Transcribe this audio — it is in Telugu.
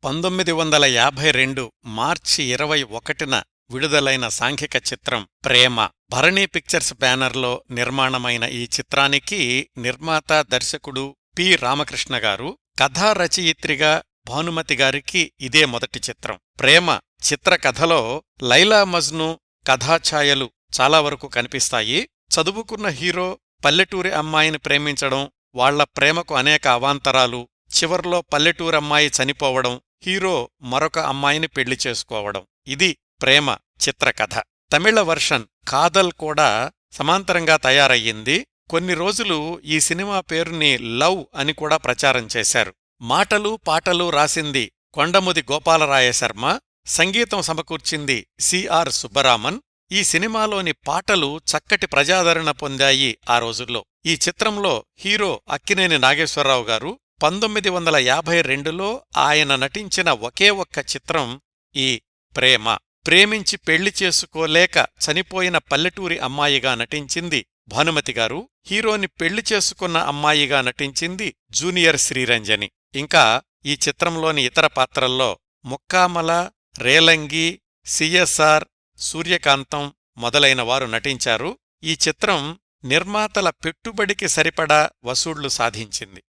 1952 మార్చి 21న విడుదలైన సాంఘిక చిత్రం ప్రేమ. భరణీ పిక్చర్స్ బ్యానర్లో నిర్మాణమైన ఈ చిత్రానికి నిర్మాత, దర్శకుడు పి. రామకృష్ణ గారు, కథా రచయిత్రిగా భానుమతి గారికి ఇదే మొదటి చిత్రం. ప్రేమ చిత్రకథలో లైలా మజ్ను కథాఛాయలు చాలా వరకు కనిపిస్తాయి. చదువుకున్న హీరో పల్లెటూరి అమ్మాయిని ప్రేమించడం, వాళ్ల ప్రేమకు అనేక అవాంతరాలు, చివర్లో పల్లెటూరమ్మాయి చనిపోవడం, హీరో మరొక అమ్మాయిని పెళ్లి చేసుకోవడం, ఇది ప్రేమ చిత్రకథ. తమిళ వర్షన్ కాదల్ కూడా సమాంతరంగా తయారయ్యింది. కొన్ని రోజులు ఈ సినిమా పేరుని లవ్ అని కూడా ప్రచారం చేశారు. మాటలు పాటలు రాసింది కొండముది గోపాలరాయశర్మ, సంగీతం సమకూర్చింది సిఆర్ సుబ్బరామన్. ఈ సినిమాలోని పాటలు చక్కటి ప్రజాదరణ పొందాయి ఆ రోజుల్లో. ఈ చిత్రంలో హీరో అక్కినేని నాగేశ్వరరావు గారు. 1952లో ఆయన నటించిన ఒకే ఒక్క చిత్రం ఈ ప్రేమ. ప్రేమించి పెళ్లి చేసుకోలేక చనిపోయిన పల్లెటూరి అమ్మాయిగా నటించింది భానుమతి గారు. హీరోని పెళ్లి చేసుకున్న అమ్మాయిగా నటించింది జూనియర్ శ్రీరంజని. ఇంకా ఈ చిత్రంలోని ఇతర పాత్రల్లో ముక్కామల, రేలంగి, సిఎస్ఆర్, సూర్యకాంతం మొదలైనవారు నటించారు. ఈ చిత్రం నిర్మాతల పెట్టుబడికి సరిపడా వసూళ్లు సాధించింది.